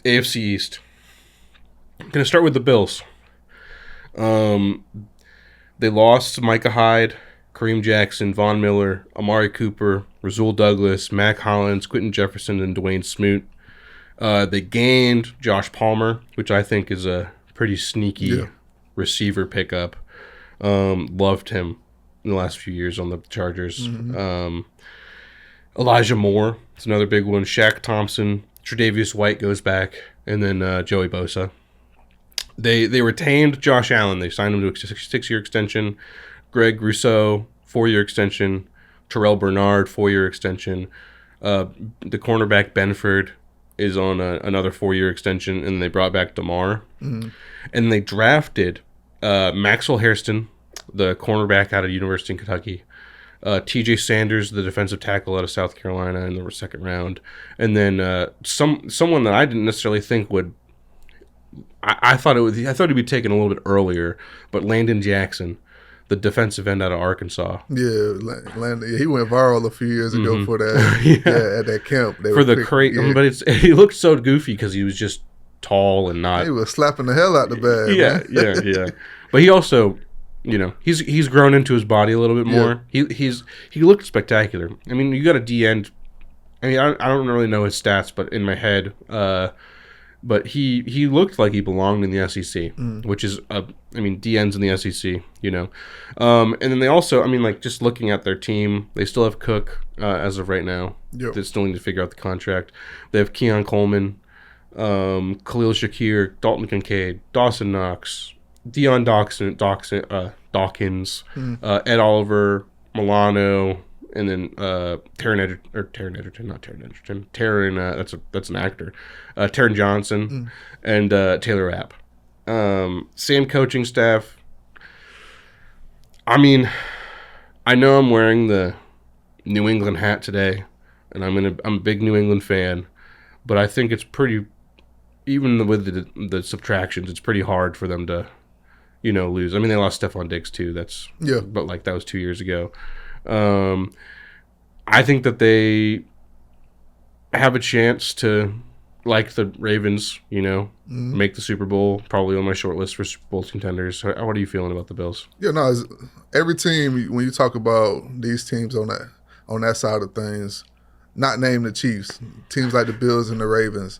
AFC East. I'm going to start with the Bills. They lost Micah Hyde, Kareem Jackson, Von Miller, Amari Cooper, Rasul Douglas, Mac Hollins, Quentin Jefferson, and Dwayne Smoot. They gained Josh Palmer, which I think is a pretty sneaky receiver pickup. Loved him in the last few years on the Chargers. Elijah Moore is another big one. Shaq Thompson, Tre'Davious White goes back, and then Joey Bosa. They retained Josh Allen. They signed him to a 6-year extension. Greg Rousseau, 4-year extension. Terrell Bernard, 4-year extension. The cornerback Benford is on another 4-year extension, and they brought back DeMar. And they drafted Maxwell Hairston, the cornerback out of University of Kentucky. T.J. Sanders, the defensive tackle out of South Carolina in the second round. And then someone that I didn't necessarily think would... I thought he'd be taken a little bit earlier, but Landon Jackson, the defensive end out of Arkansas. Yeah, Landon, he went viral a few years ago for that. At that camp. But he looked so goofy because he was just tall and not. He was slapping the hell out the bag. Yeah. But he also, he's grown into his body a little bit more. He looked spectacular. I mean, you got a D end. I mean, I don't really know his stats, but in my head. But he looked like he belonged in the SEC, which is, DN's in the SEC, And then they also, just looking at their team, they still have Cook as of right now. Yep. They still need to figure out the contract. They have Keon Coleman, Khalil Shakir, Dalton Kincaid, Dawson Knox, Deion Dawkins, Ed Oliver, Milano, and then Taron that's an actor. Taron Johnson and Taylor Rapp. Same coaching staff. I mean, I know I'm wearing the New England hat today, and I'm a big New England fan, but I think it's pretty, even with the subtractions, it's pretty hard for them to, lose. I mean, they lost Stephon Diggs too. But that was 2 years ago. I think that they have a chance to, like the Ravens, make the Super Bowl, probably on my short list for Super Bowl contenders. What are you feeling about the Bills? Yeah, no, every team, when you talk about these teams on that side of things, not name the Chiefs, teams like the Bills and the Ravens,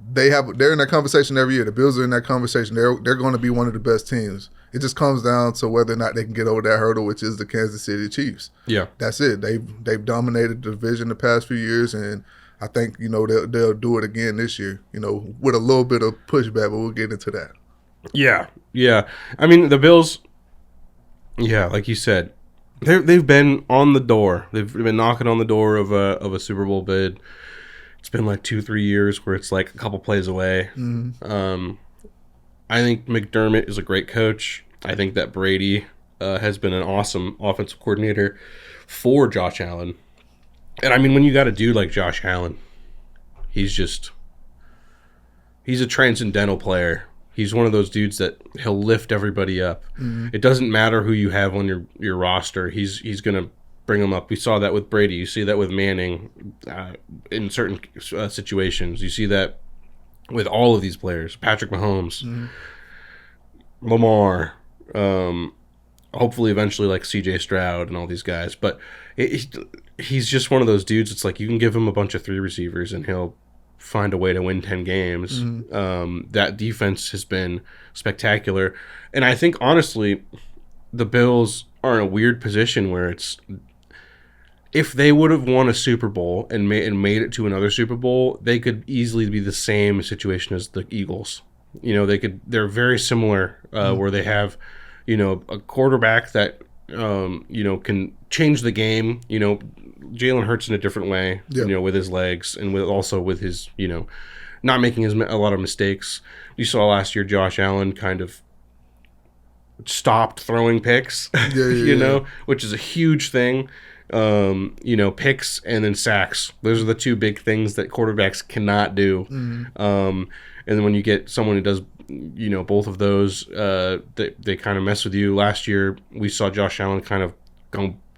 they're in that conversation every year. The Bills are in that conversation. They're going to be one of the best teams. It just comes down to whether or not they can get over that hurdle, which is the Kansas City Chiefs. Yeah, that's it. They've dominated the division the past few years, and I think they'll do it again this year. With a little bit of pushback, but we'll get into that. Yeah. I mean, the Bills. Yeah, like you said, they've been on the door. They've been knocking on the door of a Super Bowl bid. It's been like 2-3 years where it's like a couple plays away. I think McDermott is a great coach. I think that Brady has been an awesome offensive coordinator for Josh Allen. And I mean, when you got a dude like Josh Allen, he's a transcendental player. He's one of those dudes that he'll lift everybody up. It doesn't matter who you have on your roster. He's going to bring them up. We saw that with Brady. You see that with Manning in certain situations. You see that with all of these players. Patrick Mahomes, Lamar, hopefully eventually like C.J. Stroud and all these guys. But he's just one of those dudes. It's like you can give him a bunch of 3 receivers and he'll find a way to win 10 games. That defense has been spectacular. And I think, honestly, the Bills are in a weird position where it's... If they would have won a Super Bowl and made it to another Super Bowl, they could easily be the same situation as the Eagles. They're very similar where they have, a quarterback that, can change the game. Jalen Hurts in a different way, with his legs and with his, not making a lot of mistakes. You saw last year Josh Allen kind of stopped throwing picks, which is a huge thing. Picks and then sacks. Those are the 2 big things that quarterbacks cannot do. And then when you get someone who does, both of those, they kind of mess with you. Last year, we saw Josh Allen kind of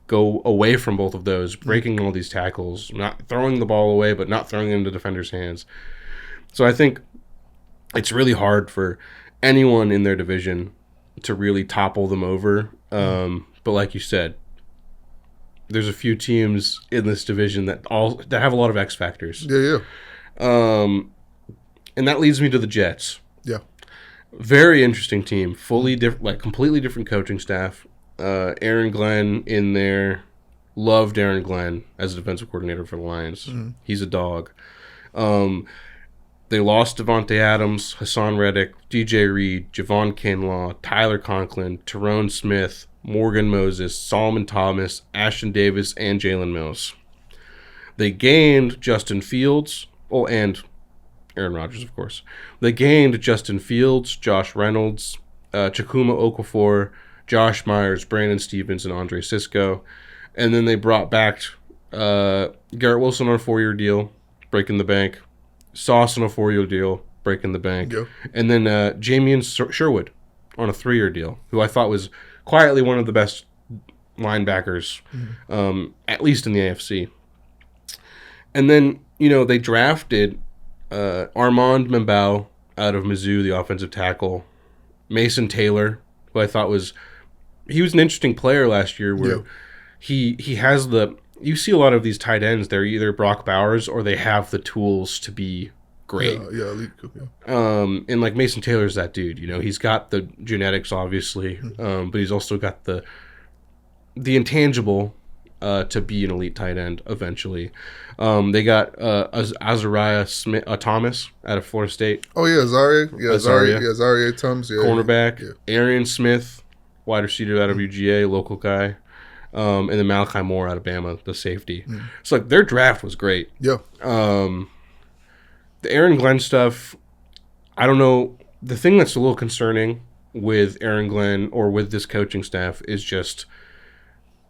go away from both of those, breaking all these tackles, not throwing the ball away, but not throwing it into defenders' hands. So I think it's really hard for anyone in their division to really topple them over. But like you said, there's a few teams in this division that have a lot of X factors. Yeah. And that leads me to the Jets. Yeah. Very interesting team. Fully different, like completely different coaching staff. Aaron Glenn in there. Loved Aaron Glenn as a defensive coordinator for the Lions. He's a dog. They lost Devontae Adams, Hassan Reddick, DJ Reed, Javon Kinlaw, Tyler Conklin, Tyrone Smith, Morgan Moses, Solomon Thomas, Ashton Davis, and Jalen Mills. They gained Justin Fields, and Aaron Rodgers, of course. They gained Justin Fields, Josh Reynolds, Chakuma Okafor, Josh Myers, Brandon Stevens, and Andre Sisco. And then they brought back Garrett Wilson on a 4-year deal, breaking the bank. Sauce on a 4-year deal, breaking the bank. Yep. And then Jamian Sherwood on a 3-year deal, who I thought was quietly one of the best linebackers, at least in the AFC. And then, they drafted Armand Membao out of Mizzou, the offensive tackle. Mason Taylor, who I thought he was an interesting player last year where he has you see a lot of these tight ends, they're either Brock Bowers or they have the tools to be great. Yeah. And like Mason Taylor's that dude, he's got the genetics obviously, but he's also got the intangible to be an elite tight end eventually. They got Azariah Thomas out of Florida State. Oh yeah, Azariah Thomas, cornerback. Yeah. Arian Smith, wide receiver out of UGA, local guy. And then Malachi Moore out of Bama, the safety. So like their draft was great. Yeah. The Aaron Glenn stuff, I don't know. The thing that's a little concerning with Aaron Glenn or with this coaching staff is just,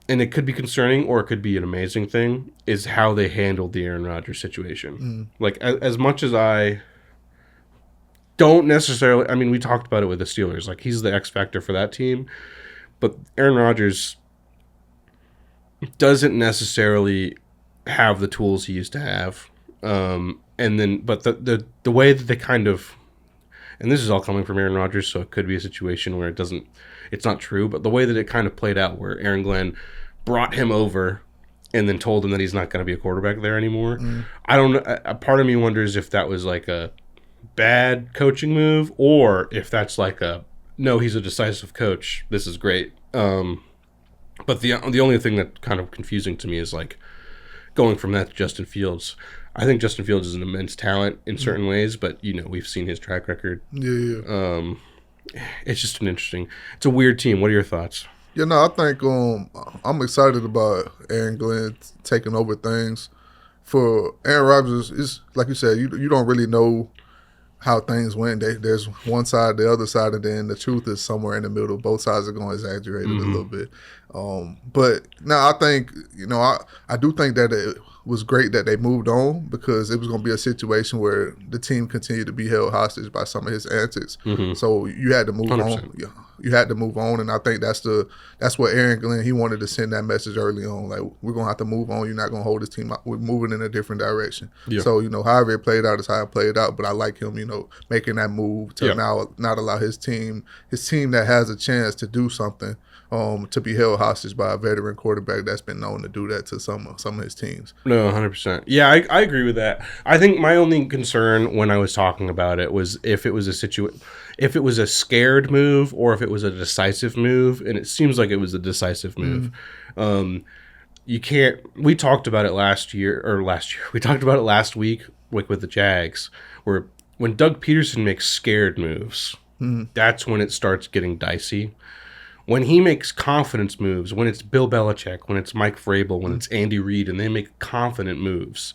and it could be concerning or it could be an amazing thing, is how they handled the Aaron Rodgers situation. Like as much as I don't necessarily, I mean, we talked about it with the Steelers. Like he's the X factor for that team, but Aaron Rodgers doesn't necessarily have the tools he used to have. But the way that they kind of, and this is all coming from Aaron Rodgers, so it could be a situation where it's not true, but the way that it kind of played out where Aaron Glenn brought him over and then told him that he's not going to be a quarterback there anymore. I don't know. A part of me wonders if that was like a bad coaching move or if that's like no, he's a decisive coach. This is great. But the only thing that's kind of confusing to me is like going from that to Justin Fields. I think Justin Fields is an immense talent in certain ways, but we've seen his track record. Yeah. It's just it's a weird team. What are your thoughts? Yeah, no, I think I'm excited about Aaron Glenn taking over things. For Aaron Rodgers, it's like you said, you don't really know how things went. There's one side, the other side, and then the truth is somewhere in the middle. Both sides are going to exaggerate it a little bit. But now I think, I do think that it was great that they moved on because it was going to be a situation where the team continued to be held hostage by some of his antics. So you had to move 100%. On. Yeah, you had to move on, and I think that's what Aaron Glenn, he wanted to send that message early on. Like, we're going to have to move on. You're not going to hold this team out. We're moving in a different direction. Yeah. So, however it played out is how it played out, but I like him, making that move to now not allow his team that has a chance to do something, to be held hostage by a veteran quarterback that's been known to do that to some of his teams. No, 100%. Yeah, I agree with that. I think my only concern when I was talking about it was if it was a scared move or if it was a decisive move, and it seems like it was a decisive move. We talked about it last year. We talked about it last week with the Jags, where when Doug Peterson makes scared moves, that's when it starts getting dicey. When he makes confidence moves, when it's Bill Belichick, when it's Mike Vrabel, when it's Andy Reid, and they make confident moves,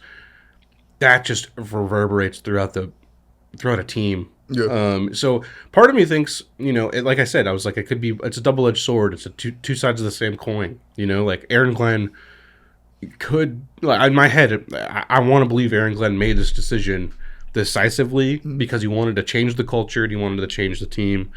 that just reverberates throughout a team. Yeah. So part of me thinks, like I said, I was like, it's a double-edged sword. It's two sides of the same coin. Like Aaron Glenn could, in my head, I want to believe Aaron Glenn made this decision decisively because he wanted to change the culture and he wanted to change the team.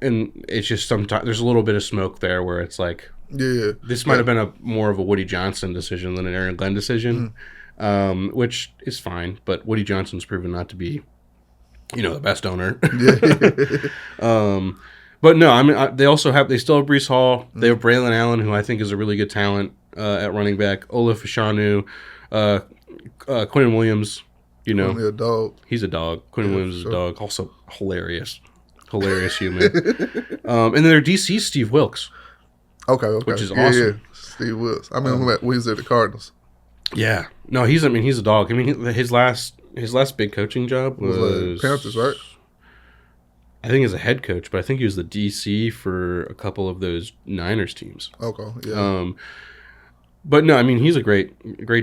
And it's just sometimes there's a little bit of smoke there where it's like, this might have been more of a Woody Johnson decision than an Aaron Glenn decision. which is fine. But Woody Johnson's proven not to be, the best owner. But no, I mean, they still have Breece Hall. They have Braylon Allen, who I think is a really good talent at running back. Olaf Fashanu, Quinn Williams. Only a dog. He's a dog. Quinn Williams is a dog. Also hilarious human. And then their DC Steve Wilkes. Okay. Which is awesome. Yeah. Steve Wilkes. I mean, when he was at the Cardinals. Yeah. No, he's a dog. I mean, his last big coaching job was like Panthers, right? I think as a head coach, but I think he was the DC for a couple of those Niners teams. Okay, yeah. But no, I mean, he's a great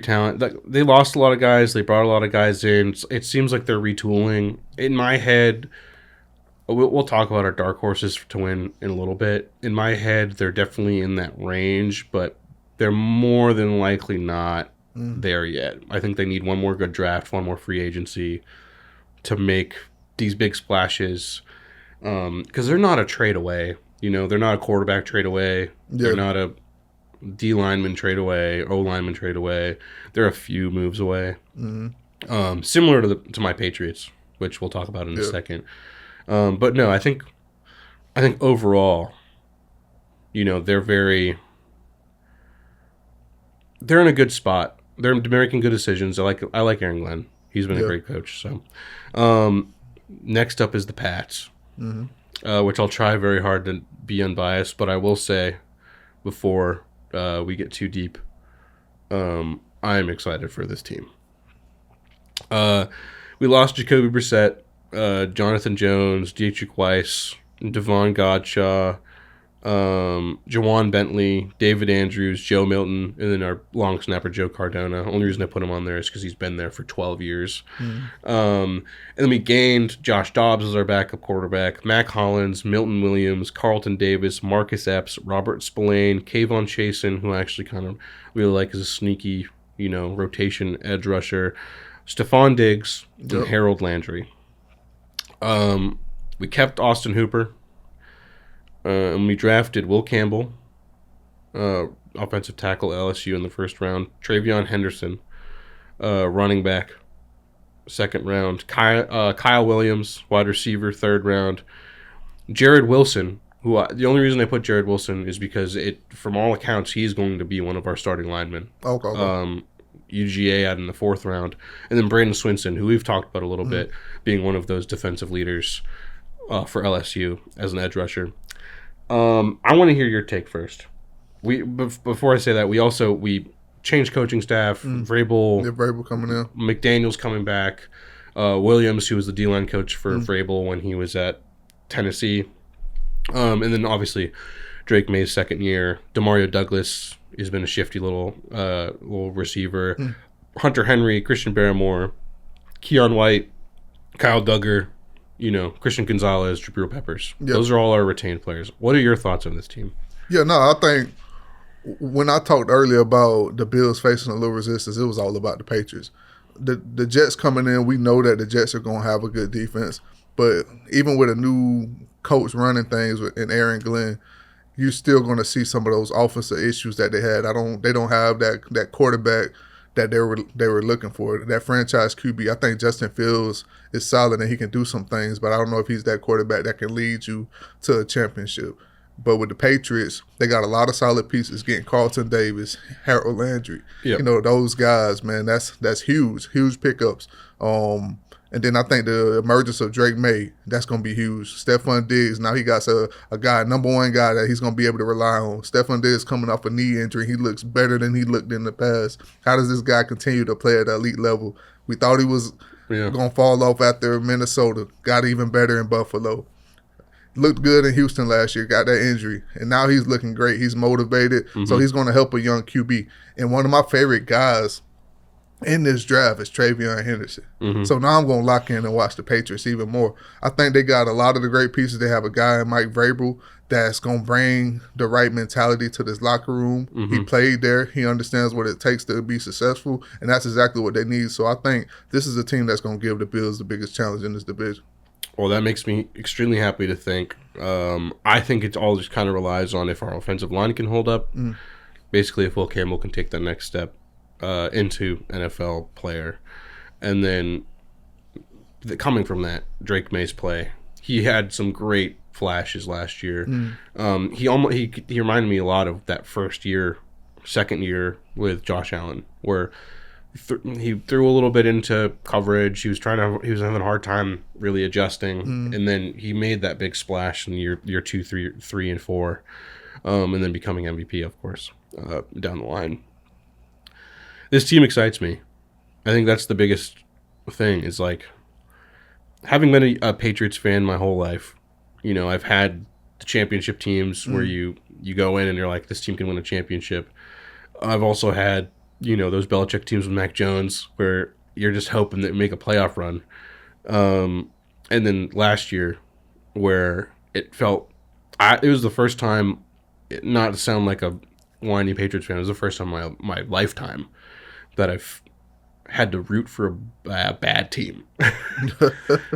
talent. They lost a lot of guys. They brought a lot of guys in. It seems like they're retooling. In my head, we'll talk about our dark horses to win in a little bit. In my head, they're definitely in that range, but they're more than likely not there yet. I think they need one more good draft, one more free agency to make these big splashes. Because they're not a trade away. They're not a quarterback trade away. Yeah. They're not a D lineman trade away, O lineman trade away. They're a few moves away. Mm-hmm. Similar to my Patriots, which we'll talk about in a second. But no, I think overall, they're in a good spot. They're making good decisions. I like Aaron Glenn. He's been a great coach. So, next up is the Pats. Mm-hmm. Which I'll try very hard to be unbiased, but I will say before we get too deep, I am excited for this team. We lost Jacoby Brissett, Jonathan Jones, Dietrich Weiss, Devon Godshaw, Jawan Bentley, David Andrews, Joe Milton, and then our long snapper Joe Cardona. Only reason I put him on there is because he's been there for 12 years. And then we gained Josh Dobbs as our backup quarterback, Mac Hollins, Milton Williams, Carlton Davis, Marcus Epps, Robert Spillane, Kayvon Chasen, who I actually kind of really like as a sneaky, rotation edge rusher, Stephon Diggs, and Harold Landry. We kept Austin Hooper. And we drafted Will Campbell, offensive tackle LSU in the first round. Travion Henderson, running back, second round. Kyle Williams, wide receiver, third round. Jared Wilson, the only reason I put Jared Wilson is because from all accounts, he's going to be one of our starting linemen. Okay. UGA out in the fourth round. And then Brandon Swinson, who we've talked about a little bit, being one of those defensive leaders for LSU as an edge rusher. I want to hear your take first. Before I say that, we changed coaching staff. Vrabel coming in. McDaniel's coming back. Williams, who was the D-line coach for Vrabel when he was at Tennessee. And then obviously Drake May's second year. Demario Douglas has been a shifty little receiver. Hunter Henry, Christian Barrymore, Keon White, Kyle Duggar. Christian Gonzalez, Jabril Peppers. Yep. Those are all our retained players. What are your thoughts on this team? Yeah, no, I think when I talked earlier about the Bills facing a little resistance, it was all about the Patriots. The Jets coming in, we know that the Jets are going to have a good defense. But even with a new coach running things in Aaron Glenn, you're still going to see some of those offensive issues that they had. They don't have that quarterback that they were looking for. That franchise QB, I think Justin Fields is solid and he can do some things, but I don't know if he's that quarterback that can lead you to a championship. But with the Patriots, they got a lot of solid pieces, getting Carlton Davis, Harold Landry. Yep. Those guys, man, that's huge pickups. And then I think the emergence of Drake May, that's going to be huge. Stephon Diggs, now he got a guy, number one guy that he's going to be able to rely on. Stephon Diggs coming off a knee injury. He looks better than he looked in the past. How does this guy continue to play at the elite level? We thought he was going to fall off after Minnesota. Got even better in Buffalo. Looked good in Houston last year, got that injury. And now he's looking great. He's motivated. So he's going to help a young QB. And one of my favorite guys in this draft is Travion Henderson. So now I'm going to lock in and watch the Patriots even more. I think they got a lot of the great pieces. They have a guy in Mike Vrabel that's going to bring the right mentality to this locker room. He played there. He understands what it takes to be successful, and that's exactly what they need. So I think this is a team that's going to give the Bills the biggest challenge in this division. Well, that makes me extremely happy to think. I think it all just kind of relies on if our offensive line can hold up. Basically, if Will Campbell can take that next step. into NFL player. And then coming from that, Drake May's play, he had some great flashes last year. He reminded me a lot of that second year with Josh Allen, where he threw a little bit into coverage. He was having a hard time really adjusting, and then he made that big splash in year 2, 3, and 4, and then becoming MVP, of course, down the line. This team excites me. I think that's the biggest thing. Is like having been a Patriots fan my whole life. You know, I've had the championship teams where you go in and you're like, this team can win a championship. I've also had, you know, those Belichick teams with Mac Jones where you're just hoping that make a playoff run. And then last year where it was the first time, not to sound like a whiny Patriots fan, it was the first time in my lifetime that I've had to root for a bad team.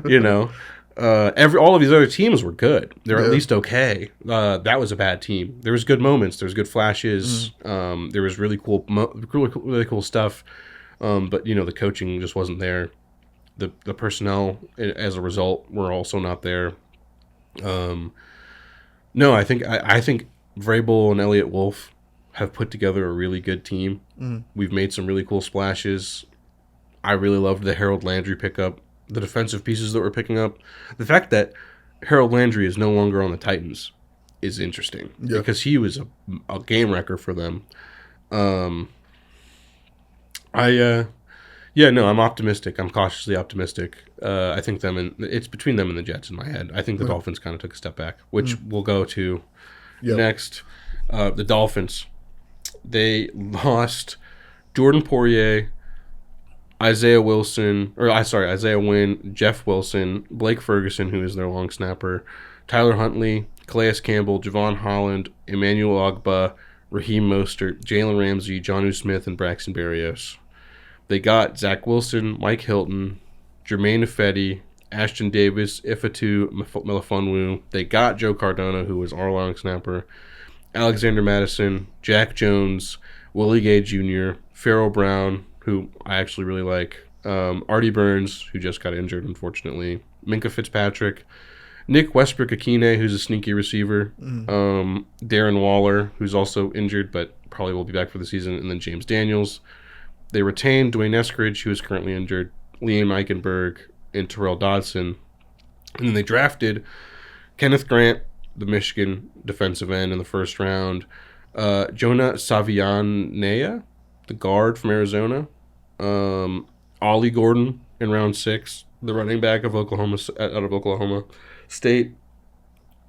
You know, all of these other teams were good. They're at least okay. That was a bad team. There was good moments. There was good flashes. There was really cool stuff. But you know, the coaching just wasn't there. The personnel, as a result, were also not there. No, I think Vrabel and Elliott Wolf have put together a really good team. We've made some really cool splashes. I really loved the Harold Landry pickup, the defensive pieces that we're picking up. The fact that Harold Landry is no longer on the Titans is interesting because he was a game wrecker for them. I'm optimistic. I'm cautiously optimistic. I think it's between them and the Jets in my head. I think the Dolphins kind of took a step back, which we'll go to next. The Dolphins, they lost Jordan Poirier, Isaiah Wynn, Jeff Wilson, Blake Ferguson, who is their long snapper, Tyler Huntley, Calais Campbell, Javon Holland, Emmanuel Ogbah, Raheem Mostert, Jalen Ramsey, Jonnu Smith, and Braxton Berrios. They got Zach Wilson, Mike Hilton, Jermaine Ifedi, Ashton Davis, Ifeatu Melifonwu. They got Joe Cardona, who was our long snapper, Alexander Madison, Jack Jones, Willie Gay Jr., Pharaoh Brown, who I actually really like, Artie Burns, who just got injured, unfortunately, Minka Fitzpatrick, Nick Westbrook-Akine, who's a sneaky receiver, Darren Waller, who's also injured but probably will be back for the season, and then James Daniels. They retained Dwayne Eskridge, who is currently injured, Liam Eichenberg, and Terrell Dodson. And then they drafted Kenneth Grant, the Michigan defensive end, in the first round, Jonah Savianea, the guard from Arizona, Ollie Gordon in round 6, the running back out of Oklahoma State,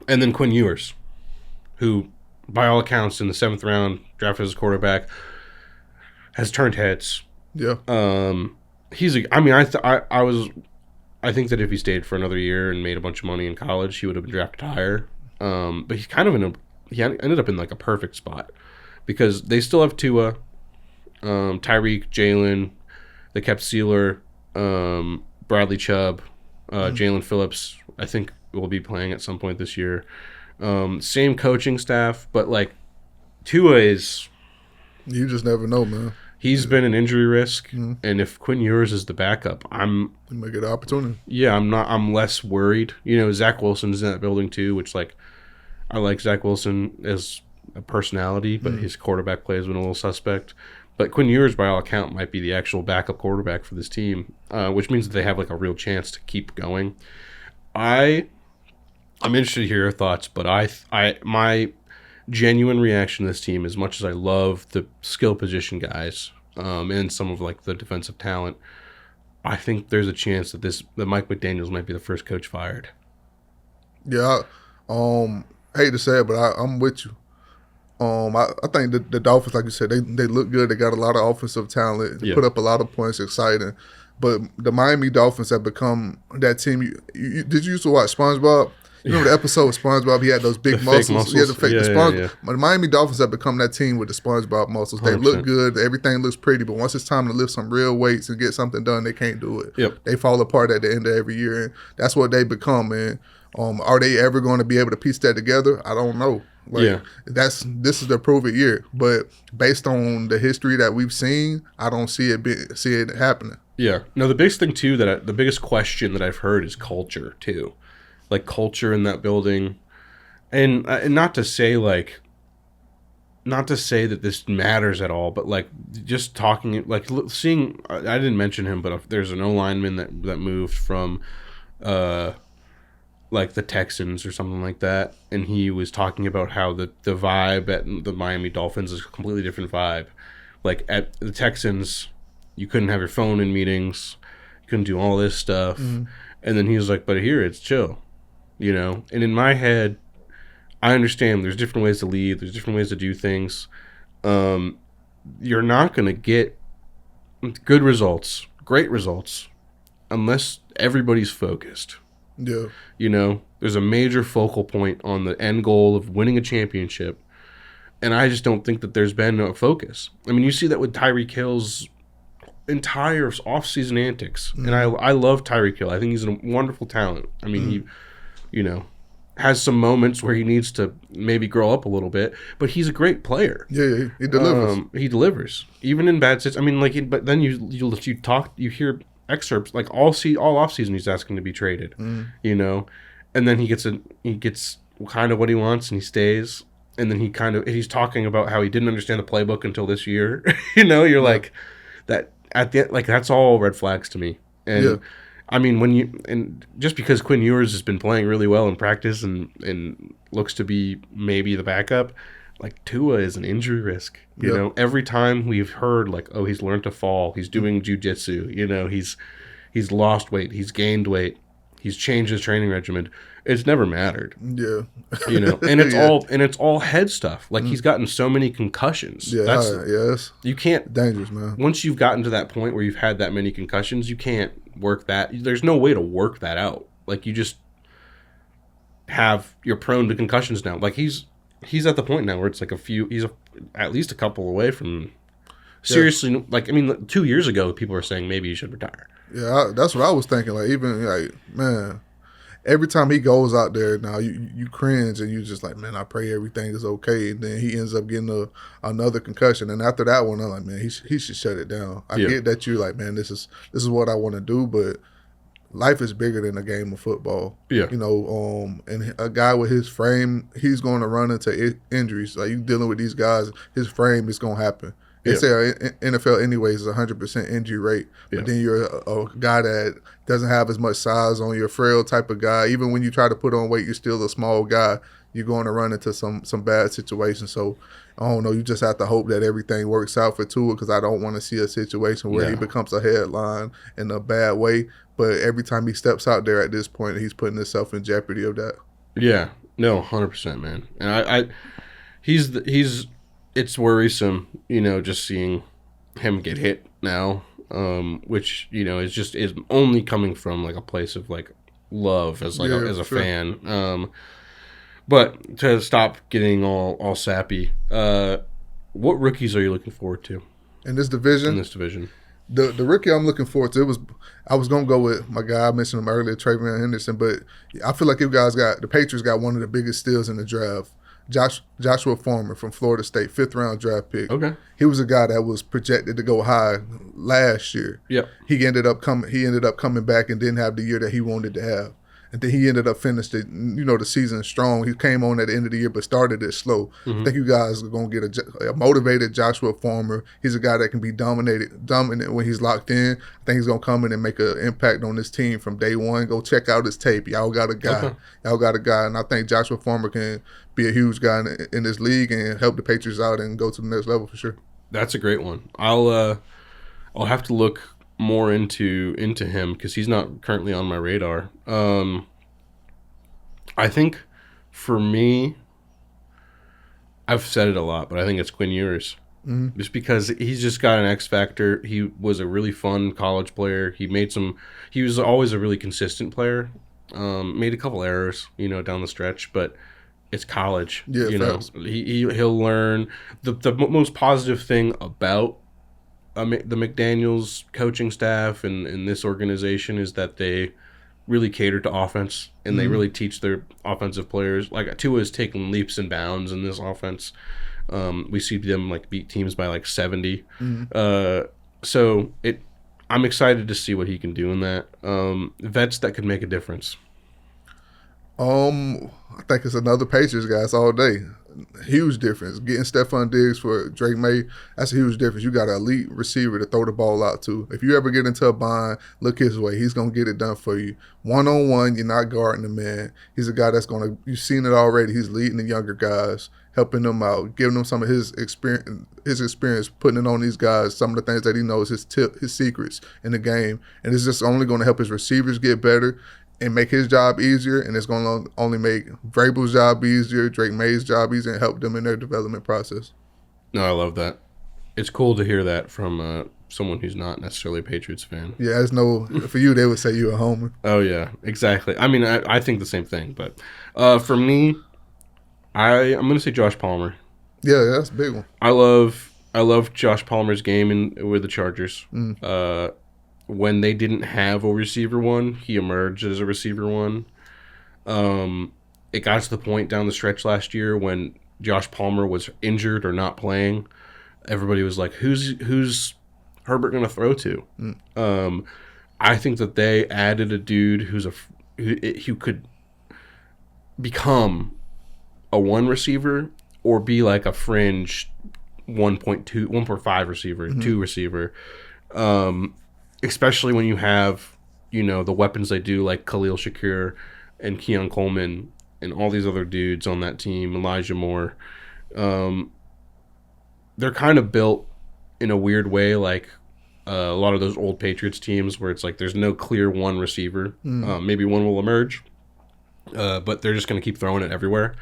and then Quinn Ewers, who, by all accounts, in the 7th round, drafted as a quarterback, has turned heads. Yeah. I think that if he stayed for another year and made a bunch of money in college, he would have been drafted higher. But he's kind of he ended up in like a perfect spot because they still have Tua, Tyreek, Jalen. They kept Sealer, Bradley Chubb, Jalen Phillips. I think will be playing at some point this year. Same coaching staff, but like Tua is. You just never know, man. He's been an injury risk, and if Quinn Ewers is the backup, you might get an opportunity. Yeah, I'm less worried. You know, Zach Wilson's in that building too, which I like Zach Wilson as a personality, but his quarterback play has been a little suspect. But Quinn Ewers, by all account, might be the actual backup quarterback for this team, which means that they have like a real chance to keep going. I'm interested to hear your thoughts, but my genuine reaction to this team, as much as I love the skill position guys and some of like the defensive talent, I think there's a chance that Mike McDaniels might be the first coach fired. Yeah, hate to say it, but I'm with you. I think the Dolphins, like you said, they look good. They got a lot of offensive talent. They put up a lot of points, exciting. But the Miami Dolphins have become that team. Did you used to watch SpongeBob? You remember the episode with SpongeBob? He had those big muscles. Yeah, the fake SpongeBob. Yeah. But the Miami Dolphins have become that team with the SpongeBob muscles. 100%. They look good. Everything looks pretty. But once it's time to lift some real weights and get something done, they can't do it. Yep. They fall apart at the end of every year. And that's what they become, man. Are they ever going to be able to piece that together? I don't know. Like this is the prove it year. But based on the history that we've seen, I don't see it happening. Yeah. No, the biggest thing too the biggest question that I've heard is culture too, like culture in that building, and not to say that this matters at all, but like just talking, like seeing. I didn't mention him, but there's an O lineman that moved from, like the Texans or something like that, and he was talking about how the vibe at the Miami Dolphins is a completely different vibe. Like at the Texans, you couldn't have your phone in meetings, you couldn't do all this stuff, and then he was like, "But here it's chill," you know. And in my head, I understand there's different ways to lead, there's different ways to do things. You're not gonna get good results, great results, unless everybody's focused. Yeah. You know, there's a major focal point on the end goal of winning a championship. And I just don't think that there's been a focus. I mean, you see that with Tyreek Hill's entire offseason antics. And I love Tyreek Hill. I think he's a wonderful talent. I mean, he, you know, has some moments where he needs to maybe grow up a little bit, but he's a great player. Yeah, he delivers. He delivers, even in bad situations. I mean, like, but then you hear excerpts like all off season he's asking to be traded, you know, and then he gets kind of what he wants and he stays, and then he's talking about how he didn't understand the playbook until this year. You know, you're like that at the like that's all red flags to me. And I mean, and just because Quinn Ewers has been playing really well in practice and looks to be maybe the backup, like Tua is an injury risk. You know, every time we've heard like, oh, he's learned to fall, he's doing jiu-jitsu, you know, he's lost weight, he's gained weight, he's changed his training regimen. It's never mattered. Yeah. You know, and it's all head stuff. Like he's gotten so many concussions. Yeah, that's you can't dangerous, man. Once you've gotten to that point where you've had that many concussions, you can't work that. There's no way to work that out. Like you just you're prone to concussions now. Like he's at the point now where it's like he's at least a couple away from seriously. Like, I mean, 2 years ago, people were saying maybe he should retire. Yeah, that's what I was thinking. Like, even like, man, every time he goes out there now, you cringe and you just like, man, I pray everything is okay. And then he ends up getting another concussion. And after that one, I'm like, man, he should shut it down. I get that you're like, man, this is what I want to do, but life is bigger than a game of football. Yeah. You know, and a guy with his frame, he's going to run into injuries. Like, you dealing with these guys, his frame is going to happen. They say NFL anyways is 100% injury rate. But then you're a guy that doesn't have as much size on, your frail type of guy. Even when you try to put on weight, you're still a small guy. You're going to run into some bad situations. So, I don't know. You just have to hope that everything works out for Tua, because I don't want to see a situation where he becomes a headline in a bad way. But every time he steps out there at this point, he's putting himself in jeopardy of that. Yeah. No, 100%, man. And it's worrisome, you know, just seeing him get hit now, which, you know, is only coming from like a place of like love as like as a fan. But to stop getting all sappy, what rookies are you looking forward to in this division? The rookie I'm looking forward to, I was gonna go with my guy, I mentioned him earlier, Trayvon Henderson, but I feel like the Patriots got one of the biggest steals in the draft. Joshua Foreman from Florida State, 5th round draft pick. Okay. He was a guy that was projected to go high last year. Yep. He ended up coming back and didn't have the year that he wanted to have. And then he ended up finishing the season strong. He came on at the end of the year, but started it slow. I think you guys are going to get a motivated Joshua Foreman. He's a guy that can be dominant when he's locked in. I think he's going to come in and make an impact on this team from day one. Go check out his tape. Y'all got a guy. And I think Joshua Foreman can be a huge guy in this league and help the Patriots out and go to the next level for sure. That's a great one. I'll have to look more into him because he's not currently on my radar. I think for me, I've said it a lot, but I think it's Quinn Ewers. Just because he's just got an X factor. He was a really fun college player. He was always a really consistent player. Made a couple errors, down the stretch, but it's college. Yeah, he'll learn. The most positive thing about the McDaniels coaching staff and this organization is that they really cater to offense, and they really teach their offensive players. Like Tua is taking leaps and bounds in this offense. We see them like beat teams by like 70. So I'm excited to see what he can do in that. Vets that could make a difference. I think it's another Patriots guys all day. Huge difference. Getting Stephon Diggs for Drake May, that's a huge difference. You got an elite receiver to throw the ball out to. If you ever get into a bind, look his way. He's going to get it done for you. One-on-one, you're not guarding the man. He's a guy that's going to, you've seen it already. He's leading the younger guys, helping them out, giving them some of his experience, putting it on these guys, some of the things that he knows, his secrets in the game. And it's just only going to help his receivers get better and make his job easier, and it's going to only make Vrabel's job easier, Drake May's job easier, and help them in their development process. No, I love that. It's cool to hear that from someone who's not necessarily a Patriots fan. Yeah, for you, they would say you're a homer. Oh, yeah, exactly. I mean, I think the same thing, but for me, I'm going to say Josh Palmer. Yeah, that's a big one. I love Josh Palmer's game with the Chargers. When they didn't have a receiver one, he emerged as a receiver one. It got to the point down the stretch last year when Josh Palmer was injured or not playing. Everybody was like, who's Herbert going to throw to? I think that they added a dude who could become a one receiver or be like a fringe 1.5 receiver, 2 receiver. Especially when you have, the weapons they do, like Khalil Shakir and Keon Coleman and all these other dudes on that team, Elijah Moore. They're kind of built in a weird way, like a lot of those old Patriots teams where it's like there's no clear one receiver. Maybe one will emerge, but they're just going to keep throwing it everywhere.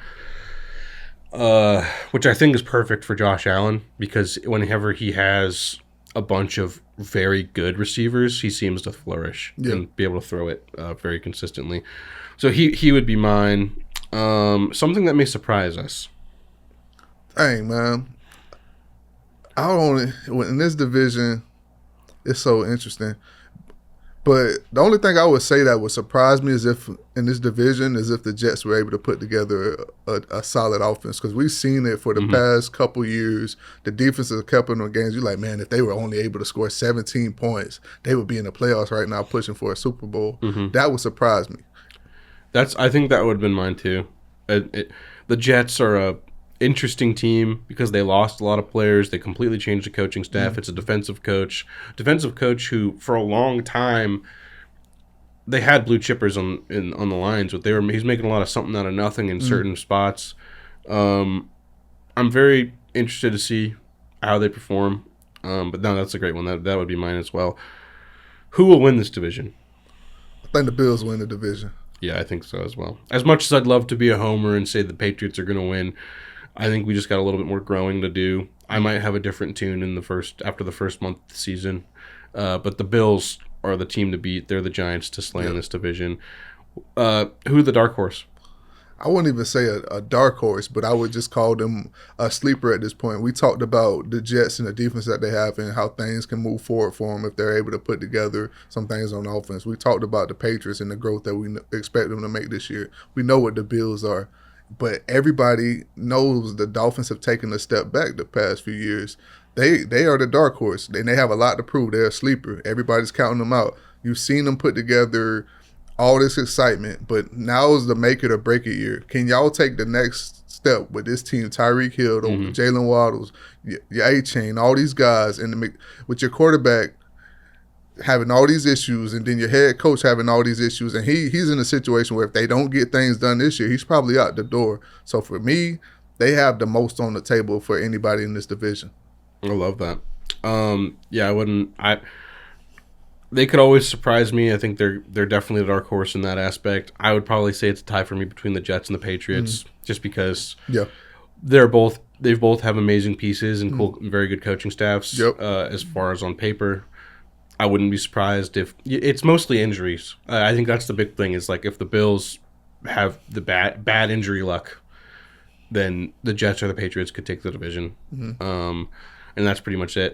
Which I think is perfect for Josh Allen, because whenever he has a bunch of very good receivers, he seems to flourish and be able to throw it very consistently. So he would be mine. Something that may surprise us. Dang, man. In this division, it's so interesting. But the only thing I would say that would surprise me is if in this division is if the Jets were able to put together a solid offense, because we've seen it for the past couple years. The defense has kept them in games. You're like, man, if they were only able to score 17 points, they would be in the playoffs right now pushing for a Super Bowl. That would surprise me. I think that would have been mine too. The Jets are a interesting team because they lost a lot of players. They completely changed the coaching staff. It's a defensive coach who for a long time they had blue chippers on the lines, but he's making a lot of something out of nothing in certain spots. I'm very interested to see how they perform. But no, that's a great one. That would be mine as well. Who will win this division? I think the Bills win the division. Yeah, I think so as well. As much as I'd love to be a homer and say the Patriots are going to win, I think we just got a little bit more growing to do. I might have a different tune after the first month of the season. But the Bills are the team to beat. They're the Giants to slay in this division. Who the dark horse? I wouldn't even say a dark horse, but I would just call them a sleeper at this point. We talked about the Jets and the defense that they have and how things can move forward for them if they're able to put together some things on offense. We talked about the Patriots and the growth that we expect them to make this year. We know what the Bills are. But everybody knows the Dolphins have taken a step back the past few years. They are the dark horse, and they have a lot to prove. They're a sleeper. Everybody's counting them out. You've seen them put together all this excitement, but now is the make it or break it year. Can y'all take the next step with this team? Tyreek Hill, Jalen Waddles, your A-Chain, all these guys, and with your quarterback having all these issues, and then your head coach having all these issues, and he's in a situation where if they don't get things done this year, he's probably out the door. So for me, they have the most on the table for anybody in this division. I love that. They could always surprise me. I think they're definitely a dark horse in that aspect. I would probably say it's a tie for me between the Jets and the Patriots, just because they both have amazing pieces and cool, very good coaching staffs. As far as on paper, I wouldn't be surprised if it's mostly injuries. I think that's the big thing. Is like if the Bills have the bad injury luck, then the Jets or the Patriots could take the division. And that's pretty much it.